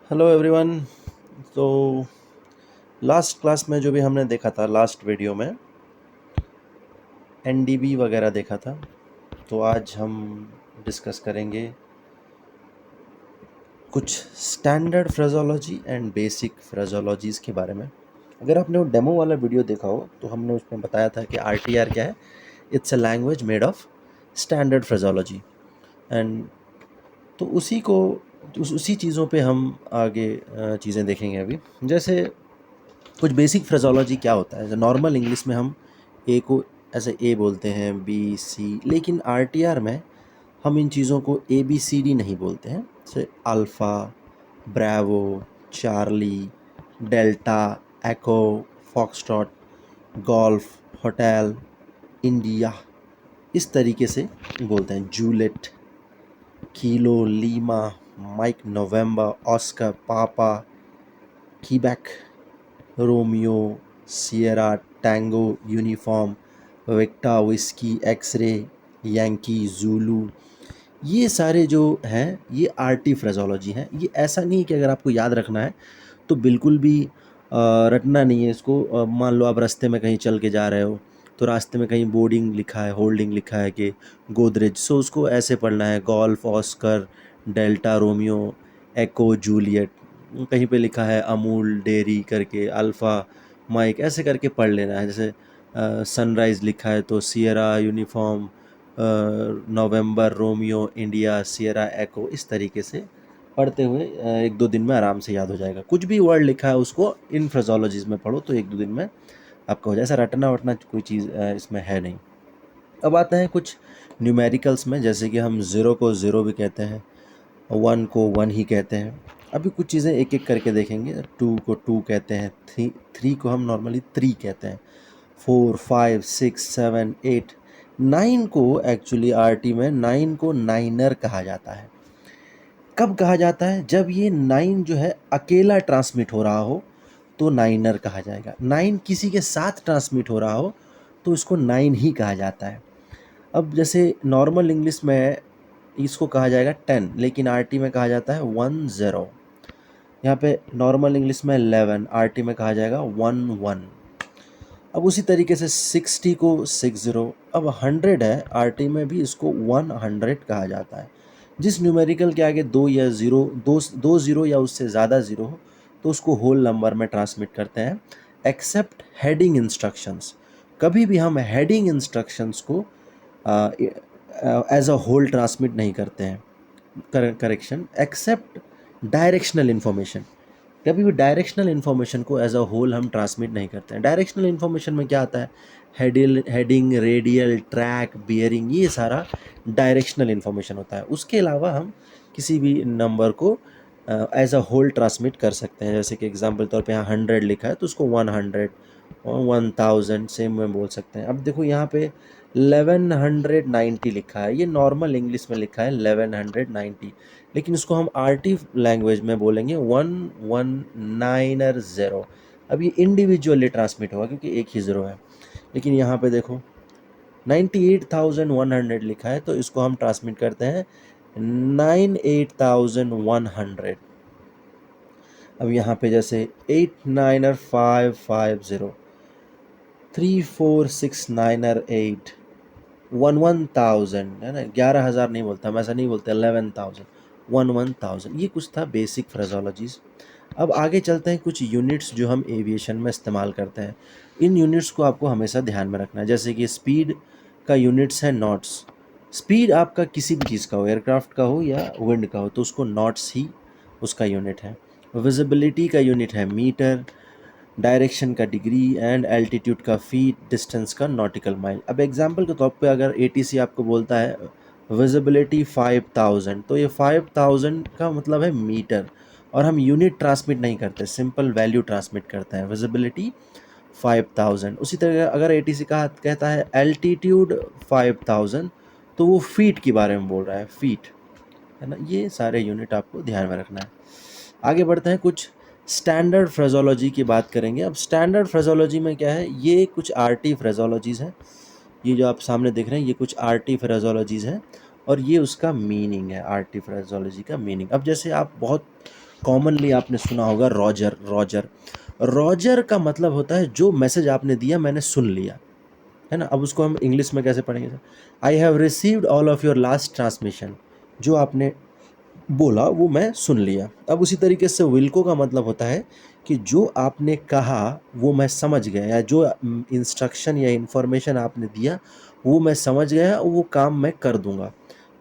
Hello everyone. तो last class में जो भी हमने देखा था, लास्ट वीडियो में एनडीबी वगैरह देखा था। तो आज हम डिस्कस करेंगे कुछ स्टैंडर्ड फ्रेजोलॉजी एंड बेसिक फ्रेजोलॉजीज़ के बारे में। अगर आपने वो डेमो वाला वीडियो देखा हो तो हमने उसमें बताया था कि आरटीआर क्या है। It's a language made of standard phraseology. And तो उसी चीज़ों पे हम आगे चीज़ें देखेंगे अभी। जैसे कुछ बेसिक फ्रेजोलॉजी क्या होता है। नॉर्मल इंग्लिश में हम ए को ऐसे ए बोलते हैं, बी सी, लेकिन आरटीआर में हम इन चीज़ों को ए बी सी डी नहीं बोलते हैं। जैसे alpha, bravo, Charlie, delta, echo, foxtrot, golf, hotel, India, इस तरीके से बोलते हैं। Juliet, kilo, Lima, Mike, November, Oscar, papa, Quebec, Romeo, Sierra, tango, uniform, victor, whiskey, x-ray, Yankee, Zulu, ये सारे जो हैं ये आरटी फ्रेजोलॉजी हैं। ये ऐसा नहीं है कि अगर आपको याद रखना है तो बिल्कुल भी रटना नहीं है इसको। मान लो आप रास्ते में कहीं चल के जा रहे हो तो रास्ते में कहीं बोर्डिंग लिखा है, होल्डिंग लिखा है कि गोदरेज, सो उसको ऐसे पढ़ना है, गोल्फ, ऑस्कर, डेल्टा, रोमियो, एको, जूलियट। कहीं पे लिखा है अमूल डेयरी करके, अल्फ़ा, माइक, ऐसे करके पढ़ लेना है। जैसे सनराइज़ लिखा है तो सियरा, यूनिफॉर्म, नवंबर, रोमियो, इंडिया, सियरा, एको, इस तरीके से पढ़ते हुए एक दो दिन में आराम से याद हो जाएगा। कुछ भी वर्ड लिखा है उसको इन फ्रेजोलॉजीज़ में पढ़ो तो एक दो दिन में आपका हो जाए। ऐसा रटना वटना कोई चीज़ इसमें है नहीं। अब आते हैं कुछ न्यूमेरिकल्स में, जैसे कि हम ज़ीरो को ज़ीरो भी कहते हैं, वन को वन ही कहते हैं। अभी कुछ चीज़ें एक एक करके देखेंगे। टू को टू कहते हैं, थ्री को हम नॉर्मली थ्री कहते हैं, four, five, six, seven, eight, nine को एक्चुअली आरटी में नाइन को नाइनर कहा जाता है। कब कहा जाता है? जब ये नाइन जो है अकेला ट्रांसमिट हो रहा हो तो नाइनर कहा जाएगा। नाइन किसी के साथ ट्रांसमिट हो रहा हो तो इसको नाइन ही कहा जाता है। अब जैसे नॉर्मल इंग्लिश में इसको कहा जाएगा 10, लेकिन आरटी में कहा जाता है 10। यहाँ पे नॉर्मल इंग्लिश में 11, आरटी में कहा जाएगा 11। अब उसी तरीके से 60 को 60। अब 100 है, आरटी में भी इसको 100 कहा जाता है। जिस न्यूमेरिकल के आगे दो या ज़ीरो, दो ज़ीरो या उससे ज़्यादा ज़ीरो हो तो उसको होल नंबर में ट्रांसमिट करते हैं, एक्सेप्ट हेडिंग इंस्ट्रक्शंस। कभी भी हम हेडिंग इंस्ट्रक्शंस को एज अ होल ट्रांसमिट नहीं करते हैं। Correction, except directional information. कभी भी डायरेक्शनल इन्फॉर्मेशन को एज अ होल हम ट्रांसमिट नहीं करते हैं। डायरेक्शनल इन्फॉर्मेशन में क्या आता है? हेडिंग, रेडियल, ट्रैक, बियरिंग, ये सारा डायरेक्शनल इन्फॉर्मेशन होता है। उसके अलावा हम किसी भी नंबर को एज अ होल ट्रांसमिट कर सकते हैं। जैसे कि एग्जांपल तौर पे यहाँ 100 लिखा है तो उसको 100 और 1000 सेम में बोल सकते हैं। अब देखो यहाँ पे 1190 लिखा है, ये नॉर्मल इंग्लिश में लिखा है 1190, लेकिन इसको हम आरटी लैंग्वेज में बोलेंगे 1190। अब ये इंडिविजुअली ट्रांसमिट होगा क्योंकि एक ही ज़ीरो है। लेकिन यहाँ पे देखो 98,100 लिखा है तो इसको हम ट्रांसमिट करते हैं 98,100। अब यहाँ पे जैसे 89,550, 34,698, 11,000 है ना, 11,000 नहीं बोलता, हम ऐसा नहीं बोलते, 11,000, 11,000। ये कुछ था बेसिक फ्रेजोलॉजीज़। अब आगे चलते हैं कुछ यूनिट्स जो हम एविएशन में इस्तेमाल करते हैं। इन यूनिट्स को आपको हमेशा ध्यान में रखना है। जैसे कि स्पीड का यूनिट्स है नॉट्स। स्पीड आपका किसी भी चीज़ का हो, एयरक्राफ्ट का हो या विंड का हो, तो उसको नॉट्स ही उसका यूनिट है। विजिबिलिटी का यूनिट है मीटर, डायरेक्शन का डिग्री, एंड एल्टीट्यूड का फीट, डिस्टेंस का नॉटिकल माइल। अब एग्जांपल के तौर पे अगर एटीसी आपको बोलता है विजिबिलिटी 5000, तो ये 5000 का मतलब है मीटर, और हम यूनिट ट्रांसमिट नहीं करते, सिंपल वैल्यू ट्रांसमिट करते हैं, विजिबिलिटी 5000। उसी तरह अगर एटीसी का कहता है एल्टीट्यूड 5000, तो वो फीट के बारे में बोल रहा है, फीट, है ना। ये सारे यूनिट आपको ध्यान में रखना है। आगे बढ़ते हैं, कुछ स्टैंडर्ड फ्रेजोलॉजी की बात करेंगे। अब स्टैंडर्ड फ्रेजोलॉजी में क्या है? ये कुछ आरटी फ्रेजोलॉजीज़ हैं। ये जो आप सामने देख रहे हैं ये कुछ आरटी फ्रेजोलॉजीज़ हैं और ये उसका मीनिंग है, आरटी फ्रेजोलॉजी का मीनिंग। अब जैसे आप बहुत कॉमनली आपने सुना होगा रॉजर। रॉजर रॉजर का मतलब होता है जो मैसेज आपने दिया मैंने सुन लिया, है ना। अब उसको हम इंग्लिश में कैसे पढ़ेंगे? I have received all of your last transmission, जो आपने बोला वो मैं सुन लिया। अब उसी तरीके से विल्को का मतलब होता है कि जो आपने कहा वो मैं समझ गया, या जो इंस्ट्रक्शन या इन्फॉर्मेशन आपने दिया वो मैं समझ गया, वो काम मैं कर दूंगा,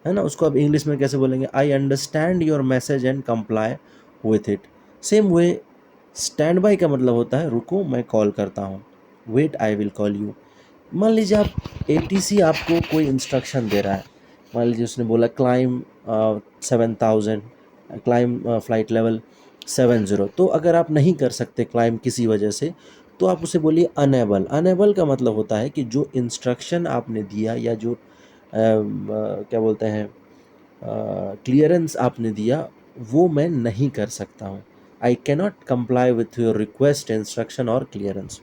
है ना। उसको अब इंग्लिश में कैसे बोलेंगे? I understand your message and comply with it. Same way stand by का मतलब होता है रुको मैं कॉल करता हूँ, wait I will call you. मान लीजिए आप एटीसी आपको कोई इंस्ट्रक्शन दे रहा है, मान लीजिए उसने बोला क्लाइम 7000, क्लाइम फ्लाइट लेवल 70, तो अगर आप नहीं कर सकते क्लाइम किसी वजह से, तो आप उसे बोलिए अनेबल। अनेबल का मतलब होता है कि जो इंस्ट्रक्शन आपने दिया या जो क्या बोलते हैं क्लियरेंस आपने दिया वो मैं नहीं कर सकता हूँ। I cannot comply with your request, instruction और क्लियरेंस।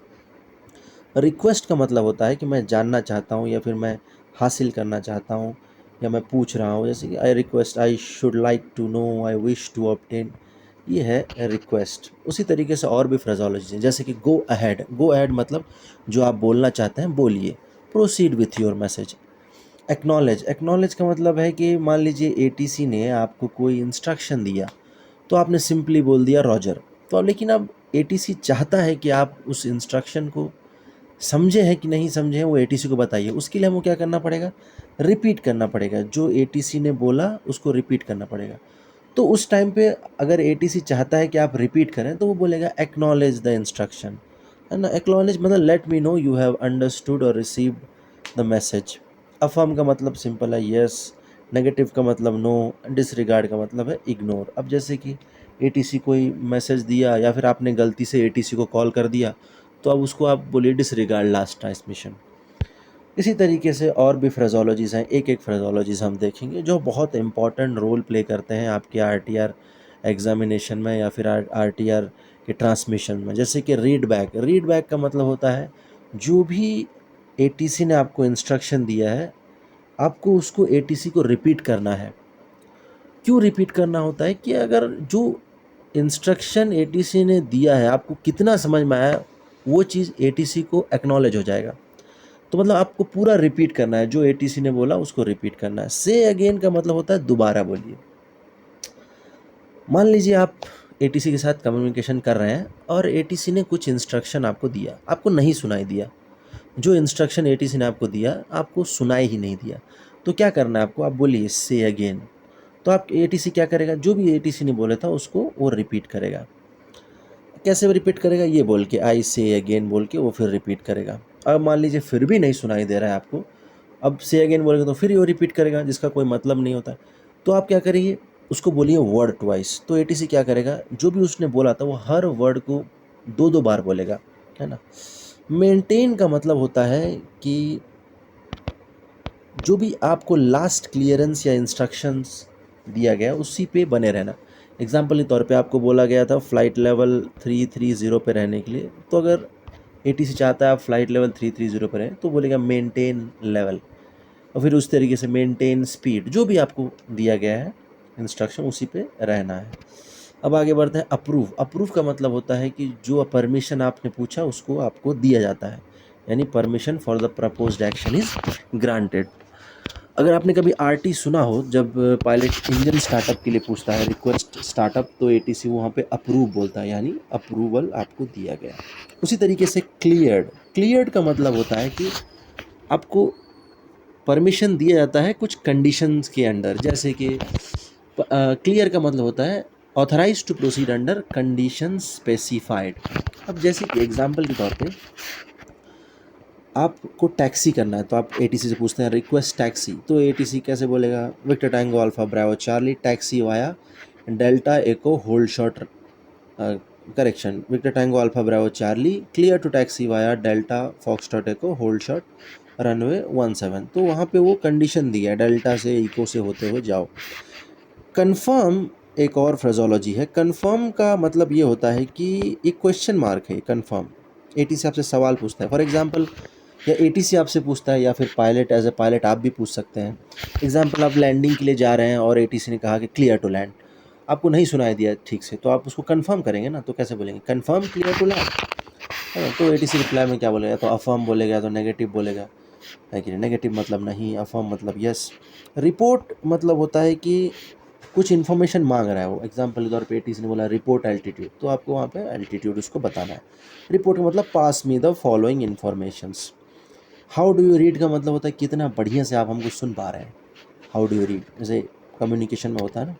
रिक्वेस्ट का मतलब होता है कि मैं जानना चाहता हूँ या फिर मैं हासिल करना चाहता हूँ या मैं पूछ रहा हूँ, जैसे कि I request, I should like to know, I wish to obtain, ये है रिक्वेस्ट। उसी तरीके से और भी फ्रेजोलॉजी हैं, जैसे कि गो अहेड। गो अहेड मतलब जो आप बोलना चाहते हैं बोलिए। Proceed with your message. Acknowledge. Acknowledge का मतलब है कि मान लीजिए एटीसी ने आपको कोई इंस्ट्रक्शन दिया तो आपने सिंपली बोल दिया रॉजर, तो लेकिन अब एटीसी चाहता है कि आप उस इंस्ट्रक्शन को समझे हैं कि नहीं समझे हैं वो एटीसी को बताइए। उसके लिए हमको क्या करना पड़ेगा? रिपीट करना पड़ेगा, जो एटीसी ने बोला उसको रिपीट करना पड़ेगा। तो उस टाइम पे अगर एटीसी चाहता है कि आप रिपीट करें तो वो बोलेगा एक्नॉलेज द इंस्ट्रक्शन, है ना। एक्नॉलेज मतलब let me know you have understood और रिसीव्ड द मैसेज। अफर्म का मतलब सिंपल है यस, नेगेटिव का मतलब नो, डिसरिगार्ड का मतलब है इग्नोर। अब जैसे कि एटीसी कोई मैसेज दिया या फिर आपने गलती से एटीसी को कॉल कर दिया, तो अब उसको आप बोलिए डिसरिगार्ड लास्ट ट्रांसमिशन। इसी तरीके से और भी फ्रेजोलॉजीज़ हैं, एक एक फ्रेजोलॉजीज़ हम देखेंगे जो बहुत इंपॉर्टेंट रोल प्ले करते हैं आपके आरटीआर एग्जामिनेशन में या फिर आरटीआर के ट्रांसमिशन में। जैसे कि रीड बैक। रीड बैक का मतलब होता है जो भी एटीसी ने आपको इंस्ट्रक्शन दिया है आपको उसको एटीसी को रिपीट करना है। क्यों रिपीट करना होता है कि अगर जो इंस्ट्रक्शन एटीसी ने दिया है आपको कितना समझ में आया वो चीज़ एटीसी को एक्नॉलेज हो जाएगा। तो मतलब आपको पूरा रिपीट करना है, जो एटीसी ने बोला उसको रिपीट करना है। से अगेन का मतलब होता है दोबारा बोलिए। मान लीजिए आप एटीसी के साथ कम्युनिकेशन कर रहे हैं और एटीसी ने कुछ इंस्ट्रक्शन आपको दिया, आपको नहीं सुनाई दिया। जो इंस्ट्रक्शन एटीसी ने आपको दिया आपको सुनाई ही नहीं दिया, तो क्या करना है आपको? आप बोलिए से अगेन। तो आप एटीसी क्या करेगा? जो भी एटीसी ने बोला था उसको वो रिपीट करेगा। कैसे रिपीट करेगा? ये बोल के, आई से अगेन बोल के वो फिर रिपीट करेगा। अब मान लीजिए फिर भी नहीं सुनाई दे रहा है आपको, अब से अगेन बोलेंगे तो फिर वो रिपीट करेगा जिसका कोई मतलब नहीं होता। तो आप क्या करिए, उसको बोलिए वर्ड ट्वाइस। तो एटीसी क्या करेगा? जो भी उसने बोला था वो हर वर्ड को दो दो बार बोलेगा, है ना। मेंटेन का मतलब होता है कि जो भी आपको लास्ट क्लियरेंस या इंस्ट्रक्शंस दिया गया उसी पे बने रहना। एग्जाम्पल के तौर पे आपको बोला गया था फ़्लाइट लेवल 330 पे रहने के लिए, तो अगर एटीसी चाहता है आप फ़्लाइट लेवल 330 पे रहें तो बोलेगा मेंटेन लेवल, और फिर उस तरीके से मेंटेन स्पीड, जो भी आपको दिया गया है इंस्ट्रक्शन उसी पे रहना है। अब आगे बढ़ते हैं अप्रूव। अप्रूव का मतलब होता है कि जो परमिशन आपने पूछा उसको आपको दिया जाता है, यानी permission for the proposed action is granted. अगर आपने कभी आरटी सुना हो, जब पायलट इंजन स्टार्टअप के लिए पूछता है रिक्वेस्ट स्टार्टअप, तो एटीसी वहाँ पे अप्रूव बोलता है, यानी अप्रूवल आपको दिया गया। उसी तरीके से क्लियर्ड। क्लियर्ड का मतलब होता है कि आपको परमिशन दिया जाता है कुछ कंडीशंस के अंडर, जैसे कि क्लियर का मतलब होता है authorize to proceed under conditions specified. अब जैसे कि एग्जांपल के तौर पे आपको टैक्सी करना है तो आप एटीसी से पूछते हैं रिक्वेस्ट टैक्सी, तो एटीसी कैसे बोलेगा? Victor Tango Alpha Bravo Charlie taxi via Delta Echo hold short, correction, Victor Tango Alpha Bravo Charlie clear to taxi via Delta Foxtrot Echo hold short runway 17। तो वहाँ पे वो कंडीशन दिया है delta से इको से होते हुए जाओ। कन्फर्म एक और फ्रेजोलॉजी है। कन्फर्म का मतलब ये होता है कि एक क्वेश्चन मार्क है कन्फर्म। एटीसी आपसे सवाल पूछता है, फॉर एग्जांपल, या एटीसी आपसे पूछता है या फिर पायलट एज ए पायलट आप भी पूछ सकते हैं। एग्जांपल, आप लैंडिंग के लिए जा रहे हैं और एटीसी ने कहा कि क्लियर टू लैंड, आपको नहीं सुनाई दिया ठीक से, तो आप उसको कंफर्म करेंगे ना, तो कैसे बोलेंगे? कंफर्म क्लियर टू लैंड, है ना? तो एटीसी रिप्लाई में क्या बोलेगा? या तो अफर्म बोलेगा या तो नेगेटिव बोलेगा, है कि नहीं? नेगेटिव मतलब नहीं, अफर्म मतलब यस। रिपोर्ट मतलब होता है कि कुछ इन्फॉर्मेशन मांग रहा है वो। एग्जाम्पल के तौर पे एटीसी ने बोला रिपोर्ट एल्टीट्यूड, तो आपको वहाँ पे एल्टीट्यूड उसको बताना है। रिपोर्ट का मतलब pass me the following informations. How do you read का मतलब होता है कितना बढ़िया से आप हमको सुन पा रहे हैं। हाउ डू यू रीड जैसे कम्युनिकेशन में होता है ना।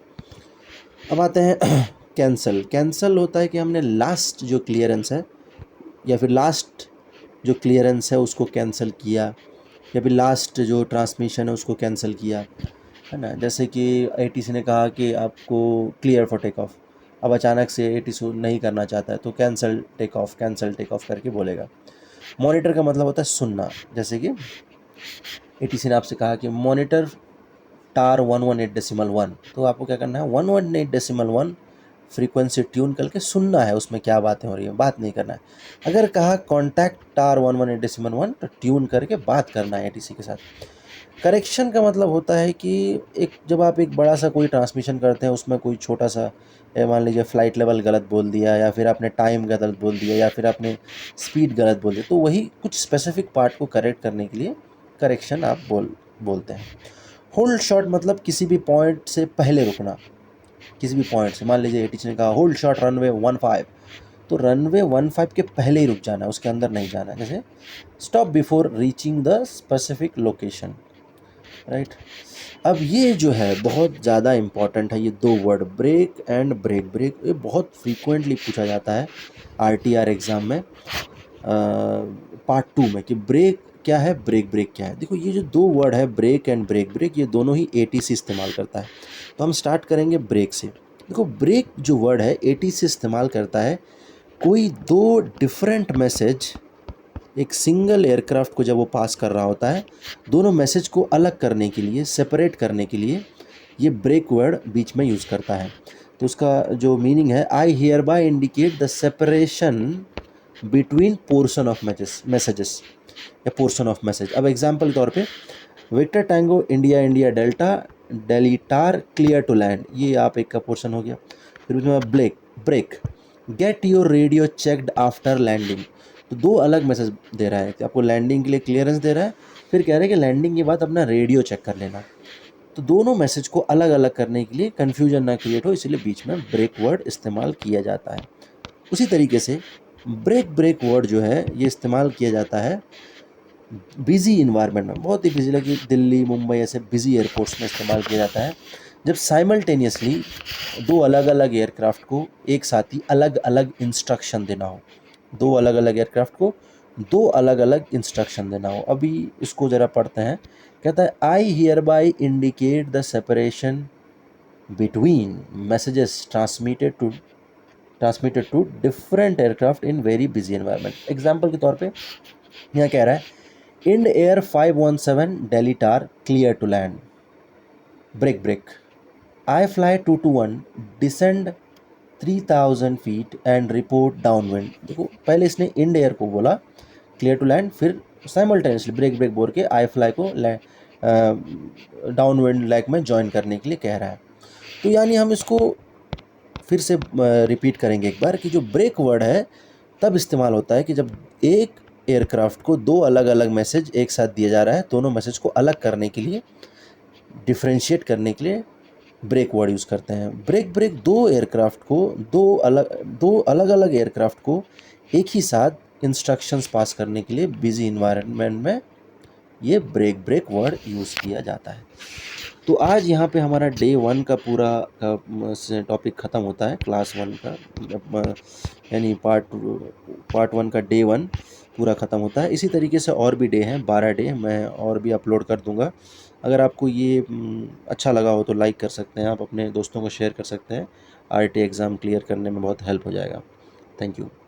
अब आते हैं कैंसल। कैंसल होता है कि हमने लास्ट जो क्लियरेंस है या फिर लास्ट जो क्लियरेंस है उसको कैंसिल किया, या फिर लास्ट जो ट्रांसमिशन है उसको कैंसिल किया, है ना। जैसे कि एटीसी ने कहा कि आपको क्लियर फॉर टेक ऑफ, अब अचानक से एटीसी नहीं करना चाहता है तो कैंसिल टेक ऑफ करके बोलेगा। मॉनिटर का मतलब होता है सुनना। जैसे कि एटीसी ने आपसे कहा कि मॉनिटर टार 118.1, तो आपको क्या करना है? 118.1 फ्रीक्वेंसी ट्यून करके सुनना है उसमें क्या बातें हो रही है, बात नहीं करना है। अगर कहा कॉन्टैक्ट टार 118.1 तो ट्यून करके बात करना है एटीसी के साथ। करेक्शन का मतलब होता है कि जब आप एक बड़ा सा कोई ट्रांसमिशन करते हैं उसमें कोई छोटा सा मान लीजिए फ्लाइट लेवल गलत बोल दिया, या फिर आपने टाइम गलत बोल दिया, या फिर आपने स्पीड गलत बोल दिया, तो वही कुछ स्पेसिफिक पार्ट को करेक्ट करने के लिए करेक्शन आप बोलते हैं। होल्ड शॉट मतलब किसी भी पॉइंट से पहले रुकना। किसी भी पॉइंट से मान लीजिए टीचर ने कहा होल्ड शॉट रनवे 15, तो रनवे 15 के पहले ही रुक जाना है, उसके अंदर नहीं जाना है। जैसे stop before reaching the specific location, right. अब ये जो है बहुत ज़्यादा इम्पॉर्टेंट है, ये दो word break and break. Break ये बहुत फ्रीक्वेंटली पूछा जाता है आरटीआर एग्ज़ाम में पार्ट 2 में, कि ब्रेक क्या है, ब्रेक क्या है। देखो ये जो दो वर्ड है ब्रेक एंड ब्रेक, ये दोनों ही एटीसी इस्तेमाल करता है। तो हम स्टार्ट करेंगे ब्रेक से। देखो ब्रेक जो वर्ड है एटीसी इस्तेमाल करता है कोई दो डिफरेंट मैसेज एक सिंगल एयरक्राफ्ट को जब वो पास कर रहा होता है, दोनों मैसेज को अलग करने के लिए, सेपरेट करने के लिए ये ब्रेक वर्ड बीच में यूज़ करता है। तो उसका जो मीनिंग है, I hereby indicate the separation between portion of messages या पोर्शन ऑफ मैसेज। अब एग्जाम्पल के तौर पे victor tango India India delta डेलीटार क्लियर टू लैंड, ये आप एक का पोर्शन हो गया। फिर उसमें break get your radio checked after landing, तो दो अलग मैसेज दे रहा है। आपको लैंडिंग के लिए क्लियरेंस दे रहा है, फिर कह रहे हैं कि लैंडिंग के बाद अपना रेडियो चेक कर लेना। तो दोनों मैसेज को अलग अलग करने के लिए कन्फ्यूजन ना क्रिएट हो, इसलिए बीच में ब्रेक वर्ड इस्तेमाल किया जाता है। उसी तरीके से ब्रेक वर्ड जो है ये इस्तेमाल किया जाता है बिज़ी इन्वायरमेंट में, बहुत ही बिजी, लगी दिल्ली मुंबई ऐसे बिज़ी एयरपोर्ट्स में इस्तेमाल किया जाता है, जब साइमल्टेनियसली दो अलग अलग एयरक्राफ्ट को एक साथ ही अलग अलग इंस्ट्रक्शन देना हो। दो अलग अलग एयरक्राफ्ट को दो अलग अलग इंस्ट्रक्शन देना हो। अभी इसको ज़रा पढ़ते हैं। कहता है I hereby indicate the separation between messages transmitted to different aircraft in very busy environment. Example के तौर पे यहाँ कह रहा है Ind Air 517 Delhi tower clear to land, break I fly 221 descend 3000 feet and report downwind. देखो पहले इसने इंड एयर को बोला क्लियर टू लैंड, फिर साइमल्टेनियसली ब्रेक बोल के आई फ्लाई को डाउनविंड लैक में ज्वाइन करने के लिए कह रहा है। तो यानी हम इसको फिर से रिपीट करेंगे एक बार कि जो ब्रेक वर्ड है तब इस्तेमाल होता है कि जब एक एयरक्राफ्ट को दो अलग अलग मैसेज एक साथ दिया जा रहा है, दोनों मैसेज को अलग करने के लिए, डिफ्रेंशिएट करने के लिए ब्रेक वर्ड यूज़ करते हैं। ब्रेक दो अलग अलग एयरक्राफ्ट को एक ही साथ इंस्ट्रक्शंस पास करने के लिए बिजी इन्वायरमेंट में ये ब्रेक वर्ड यूज़ किया जाता है। तो आज यहाँ पे हमारा डे 1 का पूरा टॉपिक ख़त्म होता है, क्लास 1 का, यानी पार्ट 1 का डे 1 पूरा ख़त्म होता है। इसी तरीके से और भी डे हैं, 12 डे मैं और भी अपलोड कर दूँगा। अगर आपको ये अच्छा लगा हो तो लाइक कर सकते हैं, आप अपने दोस्तों को शेयर कर सकते हैं। आरटी एग्ज़ाम क्लियर करने में बहुत हेल्प हो जाएगा। Thank you.